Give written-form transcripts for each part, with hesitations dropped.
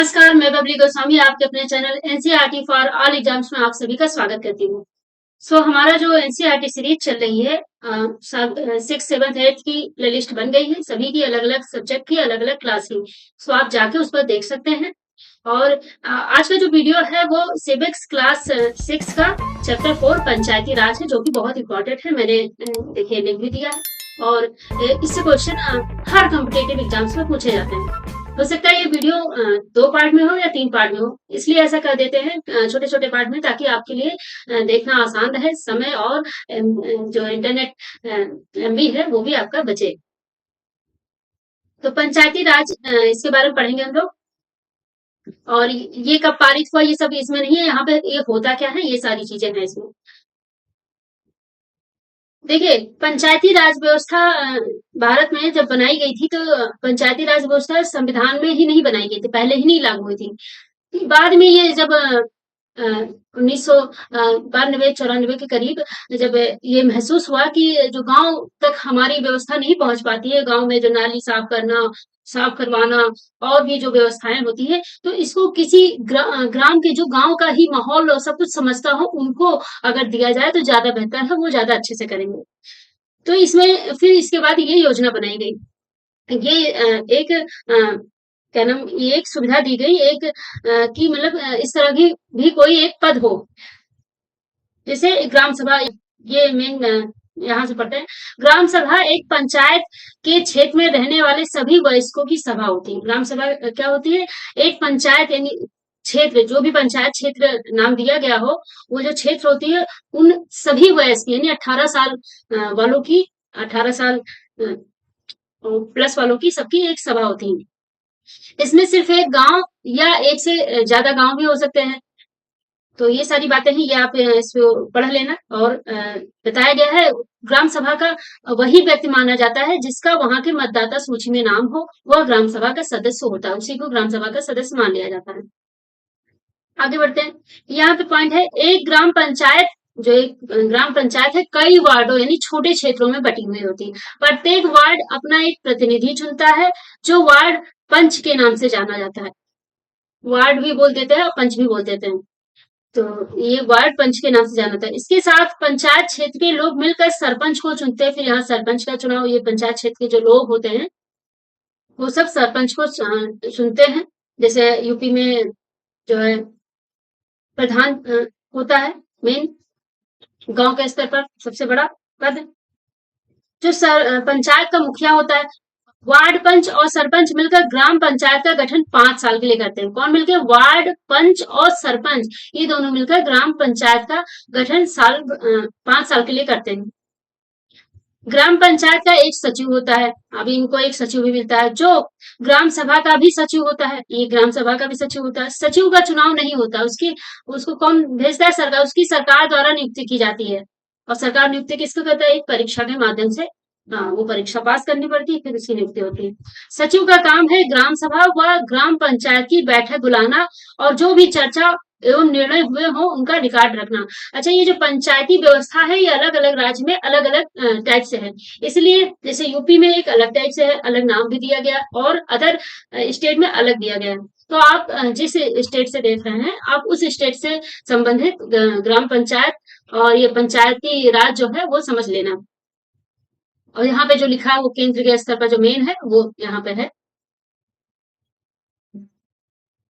नमस्कार, मैं बबली गोस्वामी आपके अपने channel NCERT for all exams में आप सभी का स्वागत करती हूँ। हमारा जो एनसीईआरटी सीरीज चल रही है, सिक्स सेवन्थ एट्थ की प्लेलिस्ट बन गई है, सभी की अलग अलग सब्जेक्ट की अलग अलग क्लास की। आप जाके उस पर देख सकते हैं। और आज का जो वीडियो है वो सिविक्स क्लास 6 का चैप्टर 4 पंचायती राज है, जो कि बहुत इंपॉर्टेंट है। मैंने देखिए लिख भी दिया है। और इससे क्वेश्चन हर कॉम्पिटेटिव एग्जाम्स में पूछे जाते हैं। हो सकता है ये वीडियो 2 पार्ट में हो या 3 पार्ट में हो, इसलिए ऐसा कर देते हैं छोटे छोटे पार्ट में, ताकि आपके लिए देखना आसान रहे, समय और जो इंटरनेट एमबी है वो भी आपका बचे। तो पंचायती राज इसके बारे में पढ़ेंगे हम लोग। और ये कब पारित हुआ ये सब इसमें नहीं है, यहाँ पे ये होता क्या है, ये सारी चीजें हैं इसमें। देखिए, पंचायती राज व्यवस्था भारत में जब बनाई गई थी, तो पंचायती राज व्यवस्था संविधान में ही नहीं बनाई गई थी, पहले ही नहीं लागू हुई थी। बाद में ये जब 1992-94 के करीब जब ये महसूस हुआ कि जो गांव तक हमारी व्यवस्था नहीं पहुंच पाती है, गांव में जो नाली साफ करना, साफ करवाना और भी जो व्यवस्थाएं होती है, तो इसको किसी ग्राम के जो गांव का ही माहौल और सब कुछ समझता हो उनको अगर दिया जाए तो ज्यादा बेहतर है, वो ज्यादा अच्छे से करेंगे। तो इसमें फिर इसके बाद ये योजना बनाई गई। ये एक क्या नाम, ये एक सुविधा दी गई, एक कि मतलब इस तरह की भी कोई एक पद हो, जैसे ग्राम सभा। ये मेन यहाँ से पढ़ते हैं। ग्राम सभा एक पंचायत के क्षेत्र में रहने वाले सभी वयस्कों की सभा होती है। ग्राम सभा क्या होती है? एक पंचायत यानी क्षेत्र, जो भी पंचायत क्षेत्र नाम दिया गया हो, वो जो क्षेत्र होती है उन सभी वयस्क यानी 18 साल वालों की, 18 साल प्लस वालों की सबकी एक सभा होती है। इसमें सिर्फ एक गांव या एक से ज्यादा गांव भी हो सकते हैं। तो ये सारी बातें हैं, ये आप इसको पढ़ लेना। और बताया गया है ग्राम सभा का वही व्यक्ति माना जाता है जिसका वहां के मतदाता सूची में नाम हो, वह ग्राम सभा का सदस्य होता है, उसी को ग्राम सभा का सदस्य मान लिया जाता है। आगे बढ़ते हैं। यहाँ पे पॉइंट है, एक ग्राम पंचायत, जो एक ग्राम पंचायत है, कई वार्डों यानी छोटे क्षेत्रों में बटी हुई होती है। प्रत्येक वार्ड अपना एक प्रतिनिधि चुनता है, जो वार्ड पंच के नाम से जाना जाता है। वार्ड भी बोल देते हैं और पंच भी बोल देते हैं। तो ये वार्ड पंच के नाम से जाना था। इसके साथ पंचायत क्षेत्र के लोग मिलकर सरपंच को चुनते हैं। फिर यहाँ सरपंच का चुनाव, ये पंचायत क्षेत्र के जो लोग होते हैं वो सब सरपंच को चुनते हैं। जैसे यूपी में जो है प्रधान होता है, मेन गांव के स्तर पर सबसे बड़ा पद। जो पंचायत का मुखिया होता है। वार्ड पंच और सरपंच मिलकर ग्राम पंचायत का गठन 5 साल के लिए करते हैं। कौन मिलकर? वार्ड पंच और सरपंच, ये दोनों मिलकर ग्राम पंचायत का गठन 5 साल के लिए करते हैं। ग्राम पंचायत का एक सचिव होता है। अभी इनको एक सचिव भी मिलता है, जो ग्राम सभा का भी सचिव होता है। ये ग्राम सभा का भी सचिव होता है। सचिव का चुनाव नहीं होता, उसकी उसको कौन भेजता है? सरकार, उसकी सरकार द्वारा नियुक्ति की जाती है। और सरकार नियुक्ति किसको करता है? एक परीक्षा के माध्यम से वो परीक्षा पास करनी पड़ती है, फिर उसकी नियुक्ति होती है। सचिव का काम है ग्राम सभा व ग्राम पंचायत की बैठक बुलाना और जो भी चर्चा एवं निर्णय हुए हो उनका रिकॉर्ड रखना। अच्छा, ये जो पंचायती व्यवस्था है, ये अलग अलग राज्य में अलग अलग टाइप से है। इसलिए जैसे यूपी में एक अलग टाइप से है, अलग नाम भी दिया गया, और अदर स्टेट में अलग दिया गया है। तो आप जिस स्टेट से देख रहे हैं, आप उस स्टेट से संबंधित ग्राम पंचायत और ये पंचायती राज जो है वो समझ लेना। और यहाँ पे जो लिखा है वो केंद्र के स्तर पर जो मेन है वो यहाँ पे है।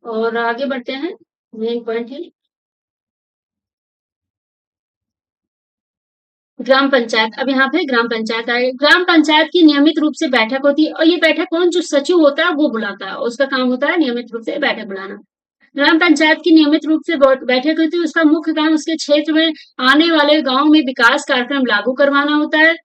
और आगे बढ़ते हैं। मेन पॉइंट है ग्राम पंचायत। अब यहाँ पे ग्राम पंचायत आए। ग्राम पंचायत की नियमित रूप से बैठक होती है, और ये बैठक कौन? जो सचिव होता है वो बुलाता है, उसका काम होता है नियमित रूप से बैठक बुलाना। ग्राम पंचायत की नियमित रूप से बैठक होती है, उसका मुख्य काम उसके क्षेत्र में आने वाले गांव में विकास कार्यक्रम लागू करवाना होता है।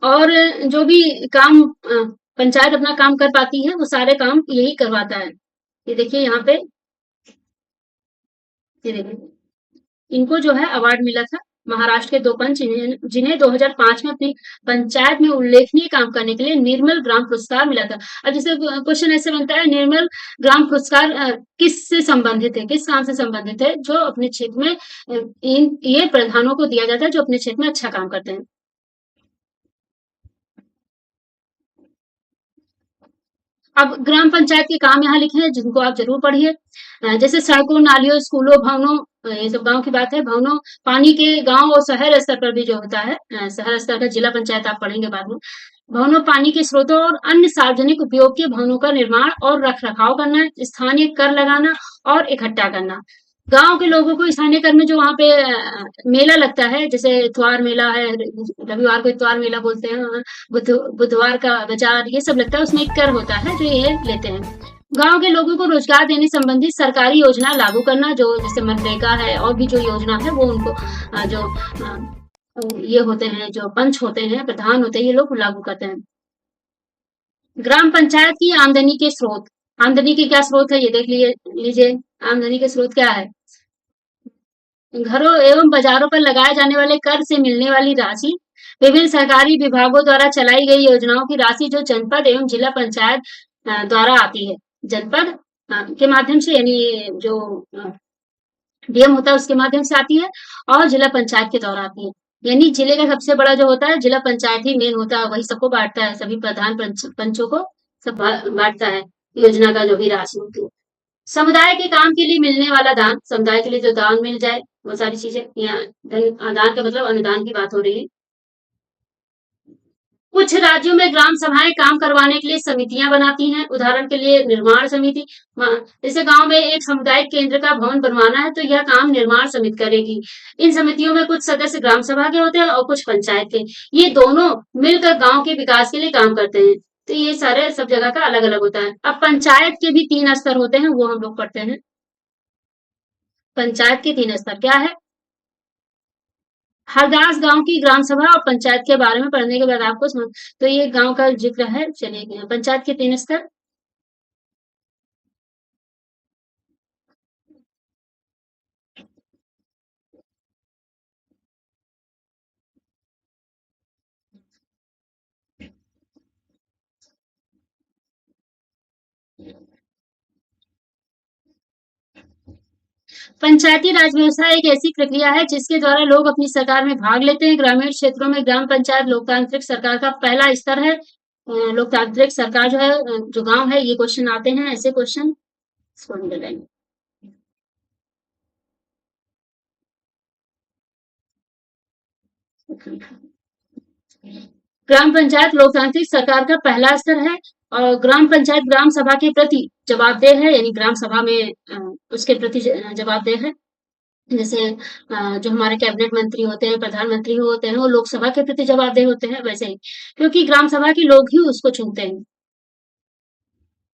और जो भी काम पंचायत अपना काम कर पाती है, वो सारे काम यही करवाता है। ये देखिए यहाँ पे, ये देखिए इनको जो है अवार्ड मिला था, महाराष्ट्र के 2 पंच जिन्हें 2005 में अपनी पंचायत में उल्लेखनीय काम करने के लिए निर्मल ग्राम पुरस्कार मिला था। अब जैसे क्वेश्चन ऐसे बनता है, निर्मल ग्राम पुरस्कार किस से संबंधित है, किस काम से संबंधित है? जो अपने क्षेत्र में इन ये प्रधानों को दिया जाता है जो अपने क्षेत्र में अच्छा काम करते हैं। अब ग्राम पंचायत के काम यहाँ लिखे हैं जिनको आप जरूर पढ़िए। जैसे सड़कों, नालियों, स्कूलों, भवनों, ये सब गांव की बात है। भवनों, पानी के गांव और शहर स्तर पर भी जो होता है, शहर स्तर का जिला पंचायत आप पढ़ेंगे बाद में। भवनों, पानी के स्रोतों और अन्य सार्वजनिक उपयोग के भवनों का निर्माण और रख रखाव करना, स्थानीय कर लगाना और इकट्ठा करना। गांव के लोगों को स्थानीय कर में जो वहाँ पे मेला लगता है, जैसे इतवार मेला है, रविवार को इतवार मेला बोलते हैं, बुधवार का बाजार, ये सब लगता है, उसमें एक कर होता है जो ये लेते हैं। गांव के लोगों को रोजगार देने संबंधी सरकारी योजना लागू करना, जो जैसे मनरेगा है और भी जो योजना है वो उनको जो ये होते हैं, जो पंच होते हैं, प्रधान होते हैं, ये लोग लागू करते हैं। ग्राम पंचायत की आमदनी के स्रोत। आमदनी के क्या स्रोत है ये देख लीजिए। आमदनी के स्रोत क्या है? घरों एवं बाजारों पर लगाए जाने वाले कर से मिलने वाली राशि, विभिन्न सरकारी विभागों द्वारा चलाई गई योजनाओं की राशि जो जनपद एवं जिला पंचायत द्वारा आती है। जनपद के माध्यम से, यानी जो डीएम होता है उसके माध्यम से आती है, और जिला पंचायत के द्वारा आती है। यानी जिले का सबसे बड़ा जो होता है जिला पंचायत ही मेन होता है, वही सबको बांटता है, सभी प्रधान पंचों को सब बांटता है योजना का जो भी राशि होती है। समुदाय के काम के लिए मिलने वाला दान, समुदाय के लिए जो दान मिल जाए वो सारी चीजें यहाँ दान का मतलब अनुदान की बात हो रही है। कुछ राज्यों में ग्राम सभाएं काम करवाने के लिए समितियां बनाती हैं। उदाहरण के लिए निर्माण समिति। जैसे गांव में एक सामुदायिक केंद्र का भवन बनवाना है तो यह काम निर्माण समिति करेगी। इन समितियों में कुछ सदस्य ग्राम सभा के होते हैं और कुछ पंचायत के। ये दोनों मिलकर गांव के विकास के लिए काम करते हैं। तो ये सारे सब जगह का अलग अलग होता है। अब पंचायत के भी 3 स्तर होते हैं, वो हम लोग पढ़ते हैं। पंचायत के 3 स्तर क्या है? हरदास गांव की ग्राम सभा और पंचायत के बारे में पढ़ने के बाद आपको समझ, तो ये गांव का जिक्र है। चलिए, पंचायत के 3 स्तर। पंचायती राज व्यवस्था एक ऐसी प्रक्रिया है जिसके द्वारा लोग अपनी सरकार में भाग लेते हैं। ग्रामीण क्षेत्रों में ग्राम पंचायत लोकतांत्रिक सरकार का पहला स्तर है। लोकतांत्रिक सरकार जो है, जो गांव है, ये क्वेश्चन आते हैं, ऐसे क्वेश्चन इसको अंडरलाइन। ग्राम पंचायत लोकतांत्रिक सरकार का पहला स्तर है। और ग्राम पंचायत ग्राम सभा के प्रति जवाबदेह है, यानी ग्राम सभा में उसके प्रति जवाबदेह है। जैसे जो हमारे कैबिनेट मंत्री होते हैं, प्रधानमंत्री होते हैं, वो लोकसभा के प्रति जवाबदेह होते हैं, वैसे ही, क्योंकि ग्राम सभा के लोग ही उसको चुनते हैं।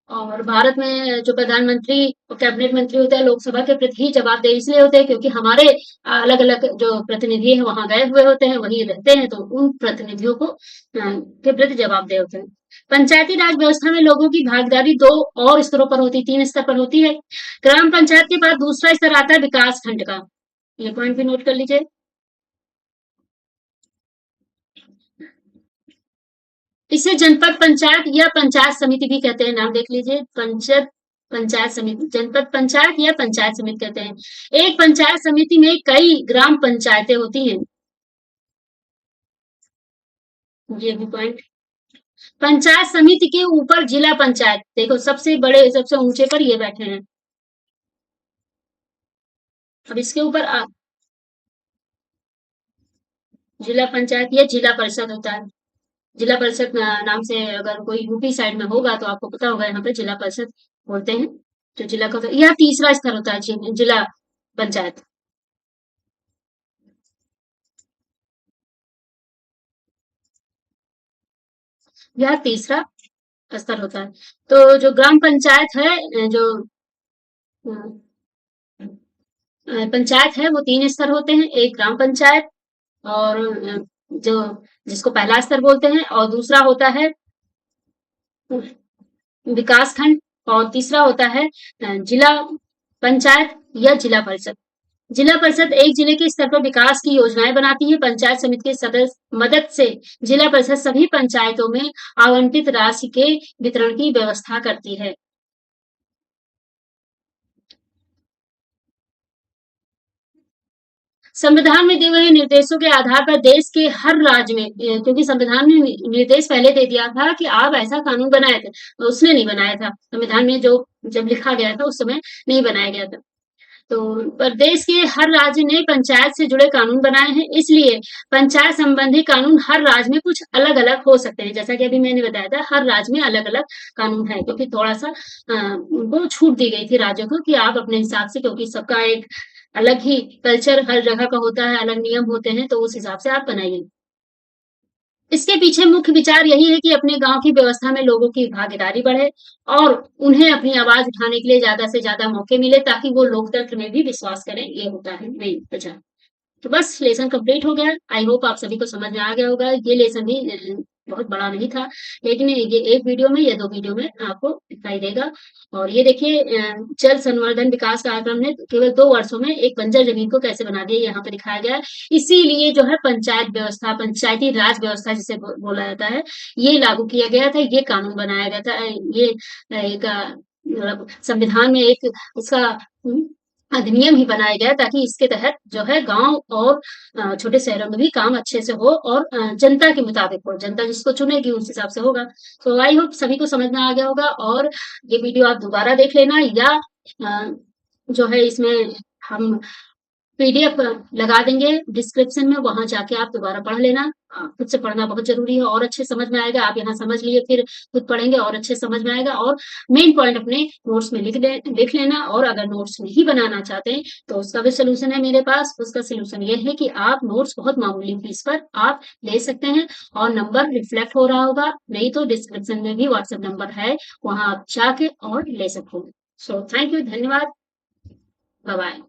और भारत में जो प्रधानमंत्री और कैबिनेट मंत्री होते हैं, लोकसभा के प्रति ही जवाबदेह इसलिए होते हैं क्योंकि हमारे अलग अलग जो प्रतिनिधि हैं वहां गए हुए होते हैं, वही रहते हैं, तो उन प्रतिनिधियों को के प्रति जवाबदेह होते हैं। पंचायती राज व्यवस्था में लोगों की भागीदारी 2 और स्तरों पर होती है, 3 स्तर पर होती है। ग्राम पंचायत के बाद दूसरा स्तर आता है विकास खंड का। ये पॉइंट भी नोट कर लीजिए। इसे जनपद पंचायत या पंचायत समिति भी कहते हैं, नाम देख लीजिए। पंचायत पंचायत समिति, जनपद पंचायत या पंचायत समिति कहते हैं। एक पंचायत समिति में कई ग्राम पंचायतें होती हैं। ये भी पॉइंट। पंचायत समिति के ऊपर जिला पंचायत, देखो सबसे बड़े सबसे ऊंचे पर ये बैठे हैं। अब इसके ऊपर जिला पंचायत या जिला परिषद होता है। जिला परिषद नाम से अगर कोई यूपी साइड में होगा तो आपको पता होगा, यहाँ पे जिला परिषद बोलते हैं। तो जिला का यह तीसरा स्तर होता है, जिला पंचायत। यह तीसरा स्तर होता है। तो जो ग्राम पंचायत है, जो पंचायत है, वो 3 स्तर होते हैं। एक ग्राम पंचायत, और जो जिसको पहला स्तर बोलते हैं, और दूसरा होता है विकास खंड, और तीसरा होता है जिला पंचायत या जिला परिषद। जिला परिषद एक जिले के स्तर पर विकास की योजनाएं बनाती है। पंचायत समिति के सदस्य मदद से जिला परिषद सभी पंचायतों में आवंटित राशि के वितरण की व्यवस्था करती है। संविधान में दिए गए निर्देशों के आधार पर देश के हर राज्य में, क्योंकि संविधान ने निर्देश पहले दे दिया था कि आप ऐसा कानून बनाए थे, तो उसने नहीं बनाया था संविधान में, जो जब लिखा गया था उस समय नहीं बनाया गया था। तो प्रदेश के हर राज्य ने पंचायत से जुड़े कानून बनाए हैं, इसलिए पंचायत संबंधी कानून हर राज्य में कुछ अलग अलग हो सकते हैं। जैसा कि अभी मैंने बताया था, हर राज्य में अलग अलग कानून है, क्योंकि थोड़ा सा उनको छूट दी गई थी राज्यों को कि आप अपने हिसाब से, क्योंकि सबका एक अलग ही कल्चर हर जगह का होता है, अलग नियम होते हैं, तो उस हिसाब से आप बनाइए। इसके पीछे मुख्य विचार यही है कि अपने गांव की व्यवस्था में लोगों की भागीदारी बढ़े और उन्हें अपनी आवाज उठाने के लिए ज्यादा से ज्यादा मौके मिले, ताकि वो लोकतंत्र में भी विश्वास करें। ये होता है मेन वजह। तो बस लेसन कंप्लीट हो गया। आई होप आप सभी को समझ में आ गया होगा। ये लेसन भी बहुत बड़ा नहीं था, लेकिन ये एक वीडियो में या दो वीडियो में आपको दिखाई देगा। और ये देखिए, जल संवर्धन विकास कार्यक्रम ने केवल 2 वर्षों में एक बंजर जमीन को कैसे बना दिया, यहाँ पे दिखाया गया है। इसीलिए जो है पंचायत व्यवस्था, पंचायती राज व्यवस्था जिसे बोला जाता है, ये लागू किया गया था, ये कानून बनाया गया था। ये एक मतलब संविधान में एक उसका अधिनियम ही बनाया गया, ताकि इसके तहत जो है गांव और छोटे शहरों में भी काम अच्छे से हो और जनता के मुताबिक हो, जनता जिसको चुनेगी उस हिसाब से होगा। तो आई होप सभी को समझ में आ गया होगा। और ये वीडियो आप दोबारा देख लेना, या अ, जो है इसमें हम पीडीएफ लगा देंगे डिस्क्रिप्शन में, वहां जाके आप दोबारा पढ़ लेना। खुद से पढ़ना बहुत जरूरी है, और अच्छे समझ में आएगा। आप यहाँ समझ लिए, फिर खुद पढ़ेंगे और अच्छे समझ में आएगा। और मेन पॉइंट अपने नोट्स में लिख लेना। और अगर नोट्स नहीं बनाना चाहते हैं तो उसका भी सोल्यूशन है मेरे पास। उसका सोल्यूशन ये है कि आप नोट्स बहुत मामूली फीस पर आप ले सकते हैं, और नंबर रिफ्लेक्ट हो रहा होगा, नहीं तो डिस्क्रिप्शन में भी व्हाट्सएप नंबर है, वहां आप जाके और ले सकते हैं। सो थैंक यू, धन्यवाद, बाय बाय।